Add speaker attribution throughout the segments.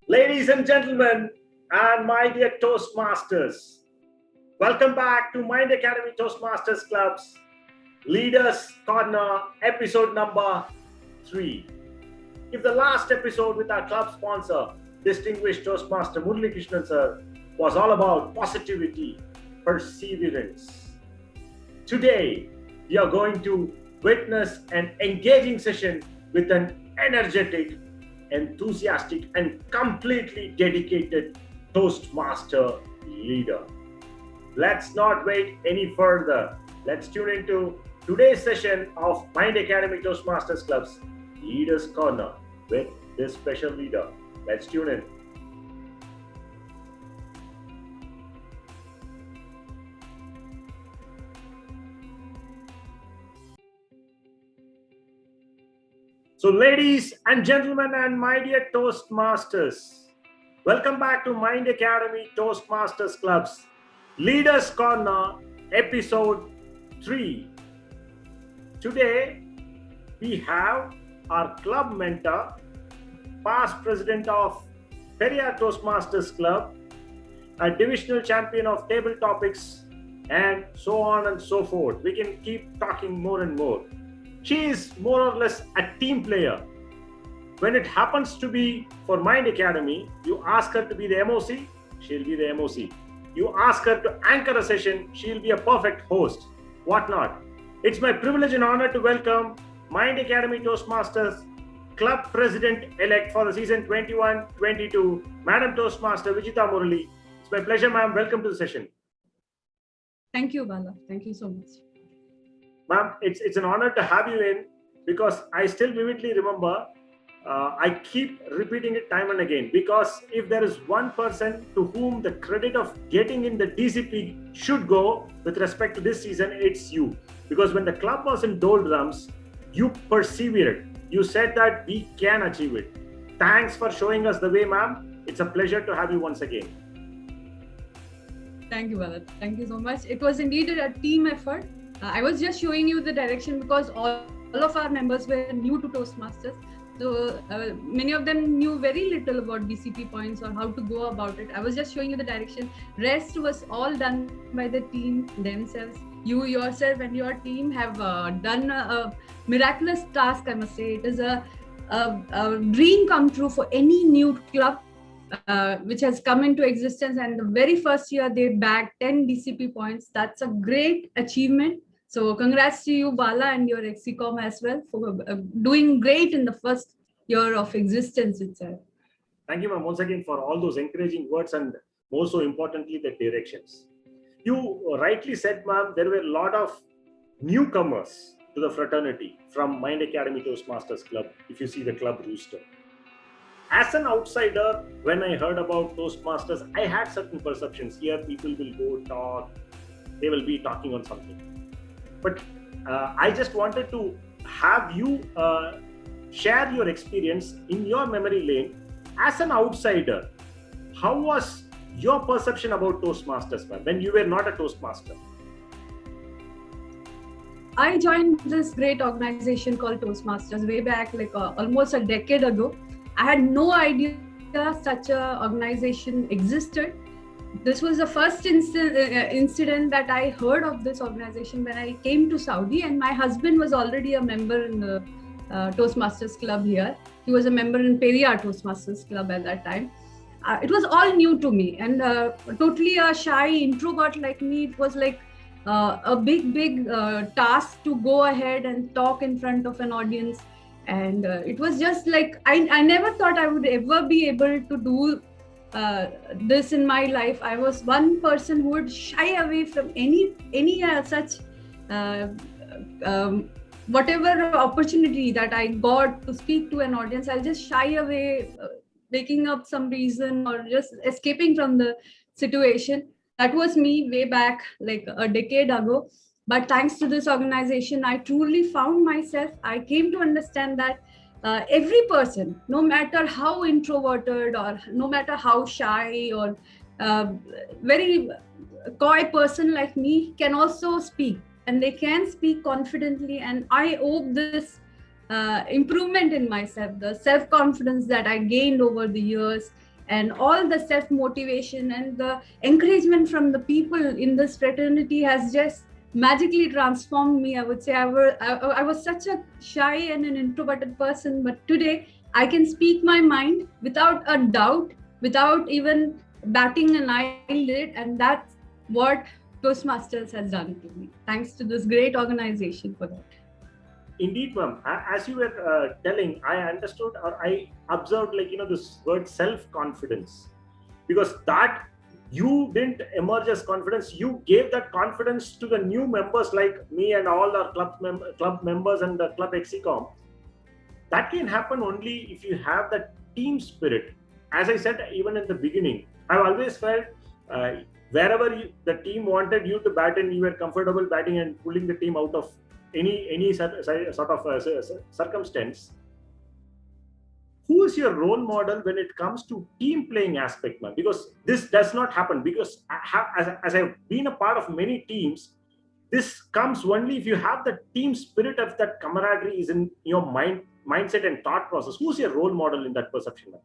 Speaker 1: Ladies and gentlemen, and my dear Toastmasters, welcome back to Mind Academy Toastmasters Club's Leaders Corner, episode number 3. If the last episode with our club sponsor, distinguished Toastmaster Murali Krishnan sir, was all about positivity, perseverance, today we are going to witness an engaging session with an energetic, enthusiastic, and completely dedicated Toastmaster leader. Let's not wait any further. Let's tune into today's session of Mind Academy Toastmasters Club's Leaders Corner with this special leader. Let's tune in. So, ladies and gentlemen, and my dear Toastmasters, welcome back to Mind Academy Toastmasters Club's Leaders Corner, episode 3. Today, we have our club mentor, past president of Periyar Toastmasters Club, a divisional champion of table topics, and so on and so forth. We can keep talking more and more. She is more or less a team player. When it happens to be for Mind Academy, you ask her to be the MOC, she'll be the MOC. You ask her to anchor a session, she'll be a perfect host. What not? It's my privilege and honor to welcome Mind Academy Toastmasters Club President-elect for the season 21-22, Madam Toastmaster Vijita Murali. It's my pleasure, ma'am. Welcome to the session.
Speaker 2: Thank you, Bala. Thank you so much.
Speaker 1: Ma'am, it's an honor to have you in because I still vividly remember, I keep repeating it time and again, because if there is one person to whom the credit of getting in the DCP should go with respect to this season, it's you. Because when the club was in doldrums, you persevered. You said that we can achieve it. Thanks for showing us the way, ma'am. It's a pleasure to have you once again.
Speaker 2: Thank you, Bala. Thank you so much. It was indeed a team effort. I was just showing you the direction because all of our members were new to Toastmasters. So many of them knew very little about DCP points or how to go about it. I was just showing you the direction. Rest was all done by the team themselves. You yourself and your team have done a miraculous task, I must say. It is a dream come true for any new club which has come into existence, and the very first year they bagged 10 DCP points. That's a great achievement. So congrats to you, Bala, and your Exicom as well for doing great in the first year of existence itself.
Speaker 1: Thank you, ma'am, once again for all those encouraging words and more so importantly, the directions. You rightly said, ma'am, there were a lot of newcomers to the fraternity from Mind Academy Toastmasters Club, if you see the club rooster. As an outsider, when I heard about Toastmasters, I had certain perceptions. Here, people will go talk, they will be talking on something. But I just wanted to have you share your experience in your memory lane. As an outsider, how was your perception about Toastmasters, man, when you were not a Toastmaster?
Speaker 2: I joined this great organization called Toastmasters way back, like almost a decade ago. I had no idea such a organization existed. This was the first incident that I heard of this organization when I came to Saudi, and my husband was already a member in the Toastmasters Club here. He was a member in Periyar Toastmasters Club at that time. It was all new to me, and totally a shy introvert like me, it was like a big task to go ahead and talk in front of an audience. And it was just like, I never thought I would ever be able to do this in my life. I was one person who would shy away from any such whatever opportunity that I got to speak to an audience. I'll just shy away, making up some reason or just escaping from the situation. That was me way back like a decade ago. But thanks to this organization, I truly found myself. I came to understand that every person, no matter how introverted or no matter how shy or very coy person like me, can also speak, and they can speak confidently. And I hope this improvement in myself, the self-confidence that I gained over the years, and all the self motivation and the encouragement from the people in this fraternity has just magically transformed me. I would say I was such a shy and an introverted person, but today I can speak my mind without a doubt, without even batting an eyelid, and that's what Toastmasters has done to me. Thanks to this great organization for that.
Speaker 1: Indeed, ma'am. As you were telling, I understood or I observed, like, this word self-confidence, because that you didn't emerge as confidence. You gave that confidence to the new members like me and all our club members and the club execom. That can happen only if you have that team spirit. As I said, even in the beginning, I've always felt uh, wherever the team wanted you to bat and you were comfortable batting and pulling the team out of any sort of circumstance. Who is your role model when it comes to team playing aspect, man? Because this does not happen. Because as I've been a part of many teams, this comes only if you have the team spirit of that camaraderie is in your mindset and thought process. Who's your role model in that perception, man?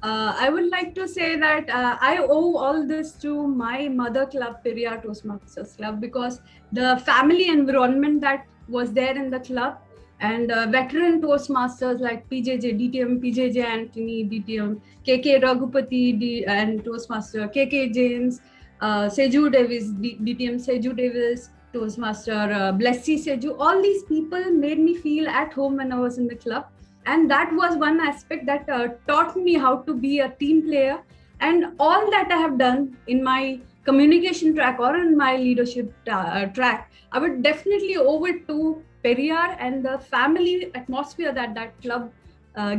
Speaker 2: I would like to say that I owe all this to my mother club, Periyar Toastmasters Club, because the family environment that was there in the club and veteran Toastmasters like PJJ, DTM, PJJ Anthony, DTM, KK Raghupati, and Toastmaster, KK James, Seju Davis, DTM Seju Davis, Toastmaster, Blessy Seju. All these people made me feel at home when I was in the club. And that was one aspect that taught me how to be a team player. And all that I have done in my communication track or in my leadership track, I would definitely owe it to Periyar and the family atmosphere that that club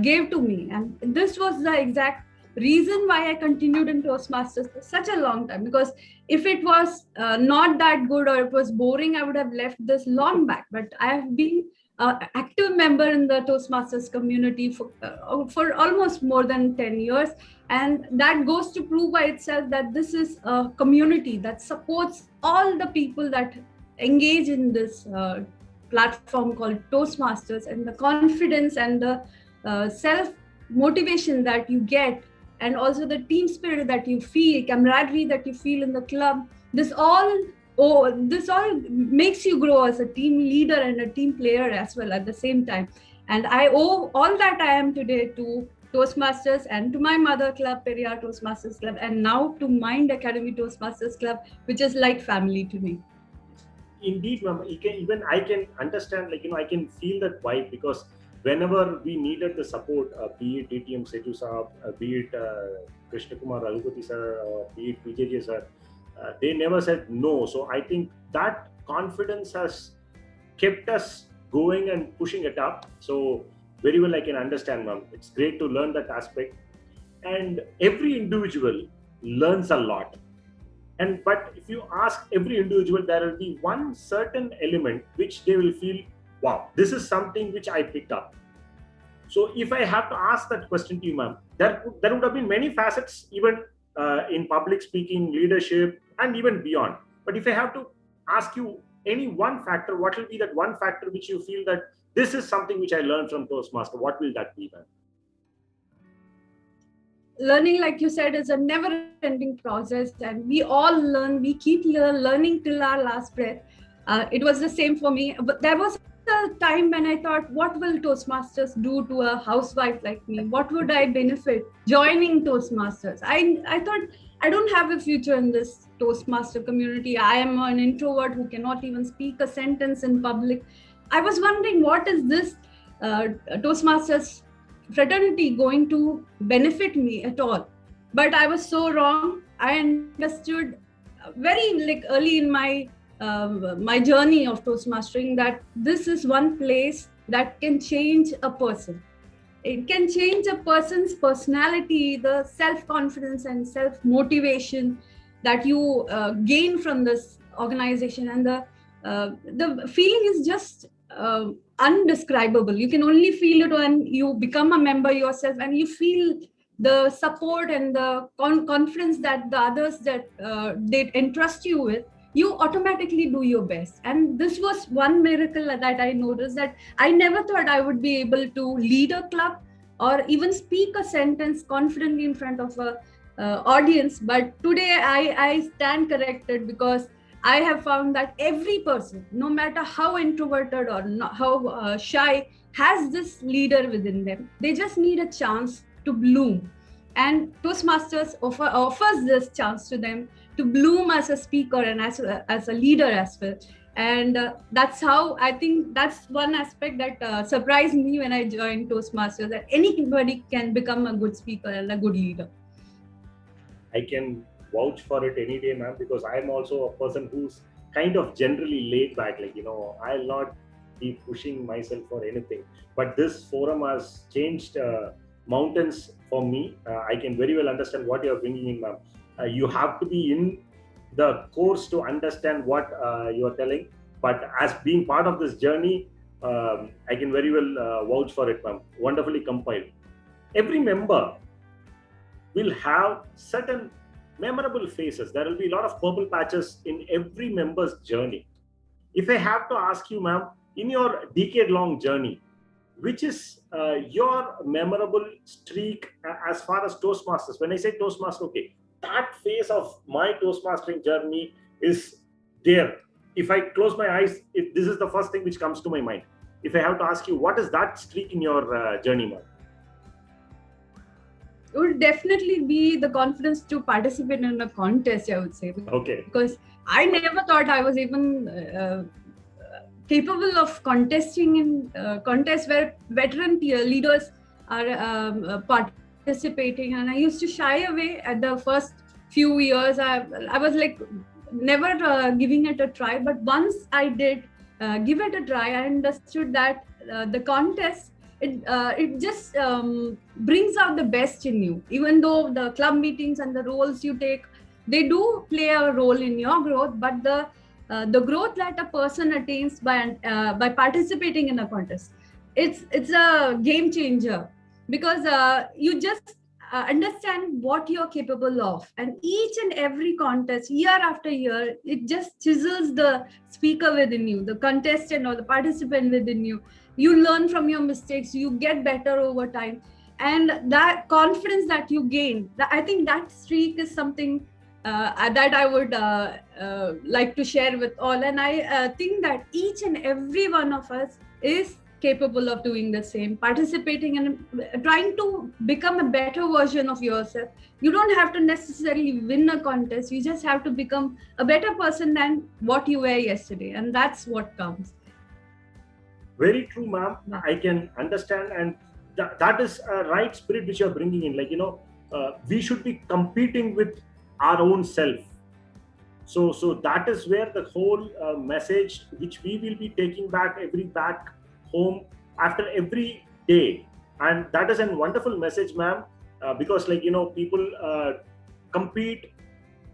Speaker 2: gave to me. And this was the exact reason why I continued in Toastmasters for such a long time. Because if it was not that good or it was boring, I would have left this long back. But I have been active member in the Toastmasters community for almost more than 10 years. And that goes to prove by itself that this is a community that supports all the people that engage in this platform called Toastmasters, and the confidence and the self-motivation that you get, and also the team spirit that you feel, camaraderie that you feel in the club. This all makes you grow as a team leader and a team player as well at the same time. And I owe all that I am today to Toastmasters and to my mother club, Periyar Toastmasters Club, and now to Mind Academy Toastmasters Club, which is like family to me.
Speaker 1: Indeed, ma'am. Even I can understand, I can feel that vibe, because whenever we needed the support, be it DTM Seju Saab, be it Krishna Kumar Raghupati sir, or be it PJJ sir, they never said no. So I think that confidence has kept us going and pushing it up. So very well, I can understand, ma'am. It's great to learn that aspect. And every individual learns a lot. And but if you ask every individual, there will be one certain element which they will feel, wow, this is something which I picked up. So if I have to ask that question to you, ma'am, there would have been many facets, even in public speaking, leadership, and even beyond. But if I have to ask you any one factor, what will be that one factor which you feel that this is something which I learned from Toastmaster? What will that be, ma'am?
Speaker 2: Learning, like you said, is a never-ending process, and we all learn. We keep learning till our last breath. It was the same for me. But there was a time when I thought, what will Toastmasters do to a housewife like me? What would I benefit joining Toastmasters? I thought, I don't have a future in this Toastmaster community. I am an introvert who cannot even speak a sentence in public. I was wondering, what is this Toastmasters fraternity going to benefit me at all? But I was so wrong. I understood very early in my journey of Toastmastering that this is one place that can change a person. It can change a person's personality, the self-confidence and self-motivation that you gain from this organization, and the feeling is just undescribable. You can only feel it when you become a member yourself, and you feel the support and the confidence that the others that they entrust you with. You automatically do your best. And this was one miracle that I noticed, that I never thought I would be able to lead a club or even speak a sentence confidently in front of a audience. But today I stand corrected, because I have found that every person, no matter how introverted or not, how shy, has this leader within them. They just need a chance to bloom. And Toastmasters offers this chance to them to bloom as a speaker and as a leader as well. And that's how I think that's one aspect that surprised me when I joined Toastmasters, that anybody can become a good speaker and a good leader.
Speaker 1: I can vouch for it any day, ma'am, because I'm also a person who's kind of generally laid back. Like, I'll not be pushing myself for anything. But this forum has changed mountains for me. I can very well understand what you're bringing in, ma'am. You have to be in the course to understand what you're telling. But as being part of this journey, I can very well vouch for it, ma'am. Wonderfully compiled. Every member will have certain memorable faces. There will be a lot of purple patches in every member's journey. If I have to ask you, ma'am, in your decade-long journey, which is your memorable streak as far as Toastmasters? When I say Toastmaster, okay, that phase of my Toastmastering journey is there. If I close my eyes, this is the first thing which comes to my mind. If I have to ask you, what is that streak in your journey, ma'am?
Speaker 2: It would definitely be the confidence to participate in a contest, I would say.
Speaker 1: Okay.
Speaker 2: Because I never thought I was even capable of contesting in contests where veteran leaders are participating. And I used to shy away at the first few years. I was like never giving it a try. But once I did give it a try, I understood that the contest, it just brings out the best in you. Even though the club meetings and the roles you take, they do play a role in your growth, but the growth that a person attains by participating in a contest, it's a game changer, because you just understand what you're capable of. And each and every contest, year after year, it just chisels the speaker within you, the contestant or the participant within you. You learn from your mistakes, you get better over time, and that confidence that you gain, I think that streak is something that I would like to share with all. And I think that each and every one of us is capable of doing the same, participating and trying to become a better version of yourself. You don't have to necessarily win a contest, you just have to become a better person than what you were yesterday, and that's what counts.
Speaker 1: Very true, ma'am. I can understand, and that is a right spirit which you're bringing in. Like, we should be competing with our own self. So that is where the whole message which we will be taking back home after every day, and that is a wonderful message, ma'am. Because people compete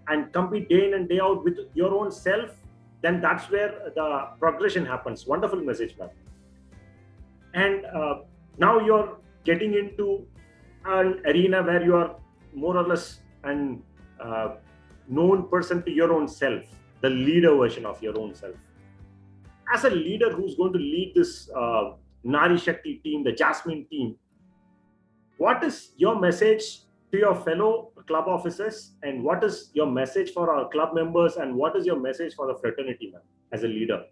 Speaker 1: day in and day out with your own self. Then that's where the progression happens. Wonderful message, ma'am. And now you're getting into an arena where you are more or less an known person to your own self, the leader version of your own self. As a leader who's going to lead this Nari Shakti team, the Jasmine team, what is your message to your fellow club officers, and what is your message for our club members, and what is your message for the fraternity, ma'am, as a leader?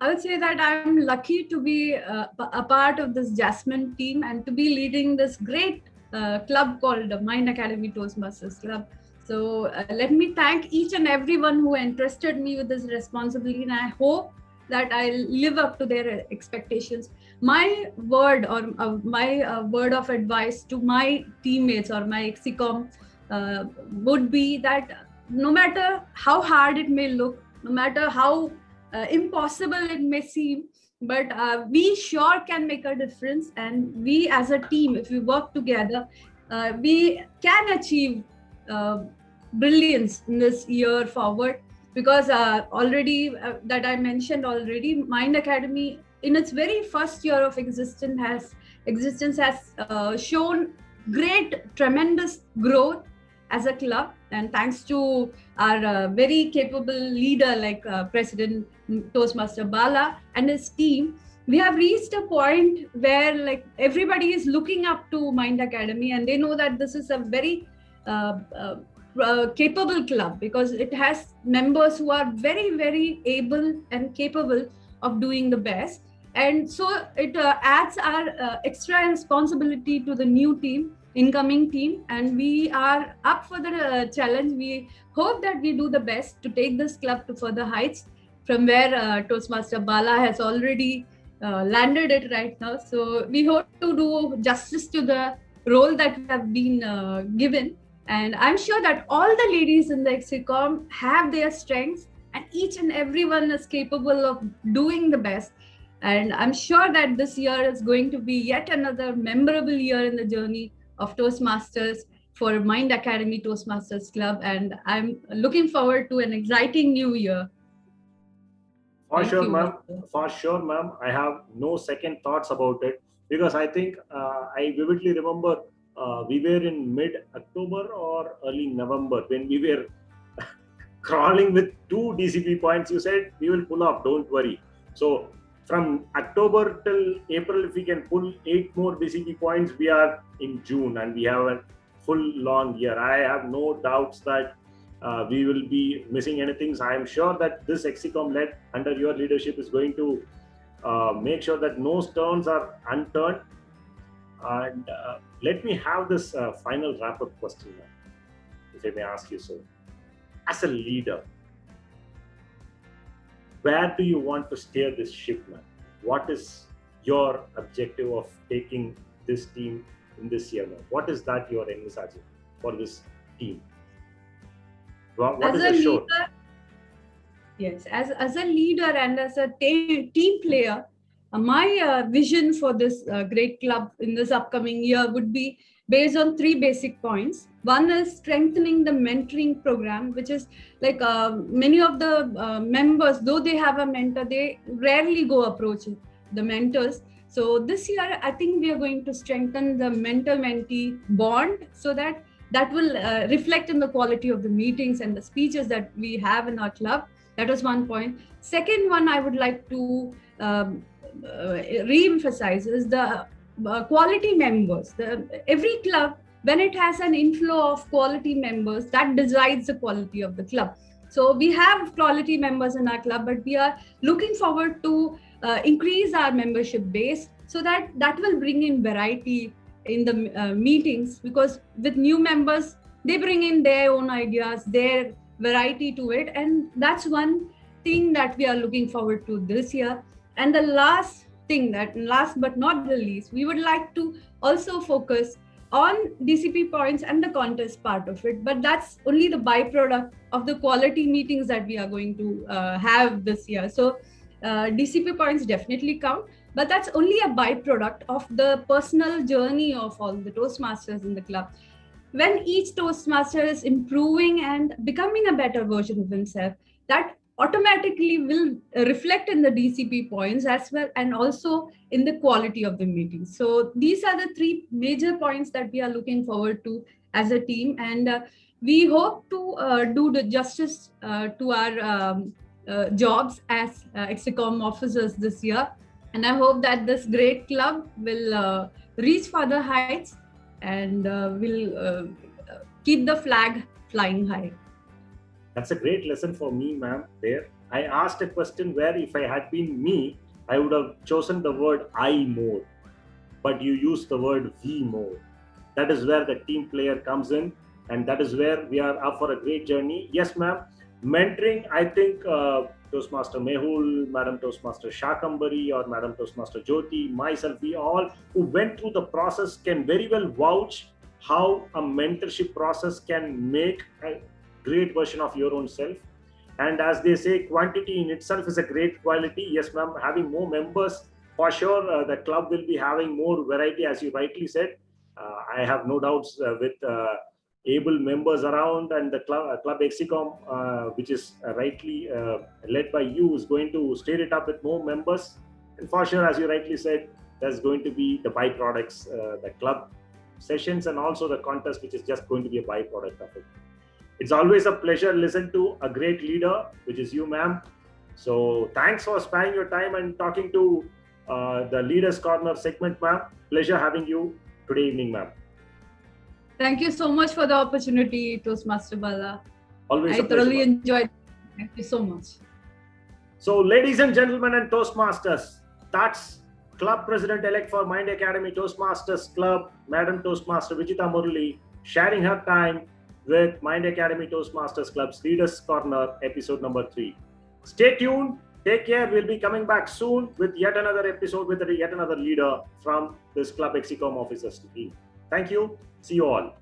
Speaker 2: I would say that I'm lucky to be a part of this Jasmine team and to be leading this great club called the Mind Academy Toastmasters Club. So let me thank each and everyone who entrusted me with this responsibility, and I hope that I'll live up to their expectations. My word word of advice to my teammates or my XCOM would be that no matter how hard it may look, no matter how impossible it may seem, but we sure can make a difference. And we as a team, if we work together, we can achieve brilliance in this year forward. Because already that I mentioned already, Mind Academy in its very first year of existence has shown great, tremendous growth as a club. And thanks to our very capable leader like President Toastmaster Bala and his team, we have reached a point where like everybody is looking up to Mind Academy, and they know that this is a very uh, uh, capable club, because it has members who are very, very able and capable of doing the best. And so it adds our extra responsibility to the new team, incoming team, and we are up for the challenge. We hope that we do the best to take this club to further heights, from where Toastmaster Bala has already landed it right now. So we hope to do justice to the role that we have been given. And I'm sure that all the ladies in the Exicom have their strengths, and each and everyone is capable of doing the best. And I'm sure that this year is going to be yet another memorable year in the journey of Toastmasters for Mind Academy Toastmasters Club. And I'm looking forward to an exciting new year.
Speaker 1: For
Speaker 2: Thank
Speaker 1: sure,
Speaker 2: you.
Speaker 1: ma'am. For sure, ma'am. I have no second thoughts about it, because I think I vividly remember we were in mid October or early November when we were crawling with 2 DCP points. You said we will pull off, don't worry. So from October till April, if we can pull 8 more DCP points, we are in June and we have a full long year. I have no doubts that we will be missing anything. So I am sure that this Exicom led under your leadership is going to make sure that no stones are unturned. And let me have this final wrap-up question now, if I may ask you so. As a leader, where do you want to steer this ship, man? What is your objective of taking this team in this year, man? What is that you're envisaging for this team? What
Speaker 2: As
Speaker 1: is
Speaker 2: a
Speaker 1: the show?
Speaker 2: leader, yes, as a leader and as a team player, my vision for this great club in this upcoming year would be based on 3 basic points. One is strengthening the mentoring program, which is like many of the members, though they have a mentor, they rarely go approach the mentors. So this year, I think we are going to strengthen the mentor-mentee bond, so that that will reflect in the quality of the meetings and the speeches that we have in our club. That was one point. Second one, I would like to re-emphasize is the quality members. Every club, when it has an inflow of quality members, that decides the quality of the club. So we have quality members in our club, but we are looking forward to increase our membership base, so that that will bring in variety in the meetings, because with new members, they bring in their own ideas, their variety to it. And that's one thing that we are looking forward to this year. And the last thing, that last but not the least, we would like to also focus on DCP points and the contest part of it. But that's only the byproduct of the quality meetings that we are going to have this year. So DCP points definitely count, but that's only a byproduct of the personal journey of all the Toastmasters in the club. When each Toastmaster is improving and becoming a better version of himself, that automatically will reflect in the DCP points as well, and also in the quality of the meetings. So these are the 3 major points that we are looking forward to as a team, and we hope to do the justice to our jobs as Exicom officers this year. And I hope that this great club will reach further heights and will keep the flag flying high.
Speaker 1: That's a great lesson for me, ma'am. There, I asked a question where if I had been me, I would have chosen the word I more, but you use the word we more. That is where the team player comes in, and that is where we are up for a great journey. Yes, ma'am. Mentoring, I think Toastmaster Mehul, Madam Toastmaster Shakambari, or Madam Toastmaster Jyoti, myself, we all who went through the process can very well vouch how a mentorship process can make a great version of your own self. And as they say, quantity in itself is a great quality. Yes, ma'am, having more members, for sure, the club will be having more variety, as you rightly said. I have no doubts with able members around, and the club Exicom, which is rightly led by you, is going to stir it up with more members. And for sure, as you rightly said, there's going to be the byproducts, the club sessions, and also the contest, which is just going to be a byproduct of it. It's always a pleasure to listen to a great leader, which is you, ma'am. So thanks for sparing your time and talking to the Leaders Corner segment, ma'am. Pleasure having you today evening, ma'am.
Speaker 2: Thank you so much for the opportunity, Toastmaster Bala.
Speaker 1: Always
Speaker 2: I
Speaker 1: a pleasure,
Speaker 2: thoroughly
Speaker 1: ma'am.
Speaker 2: enjoyed it. Thank you so much.
Speaker 1: So, ladies and gentlemen and Toastmasters, that's Club President-elect for Mind Academy Toastmasters Club, Madam Toastmaster Vijita Murali, sharing her time with Mind Academy Toastmasters Club's Leaders Corner, episode number 3. Stay tuned. Take care. We'll be coming back soon with yet another episode with yet another leader from this Club Execom officers team. Thank you. See you all.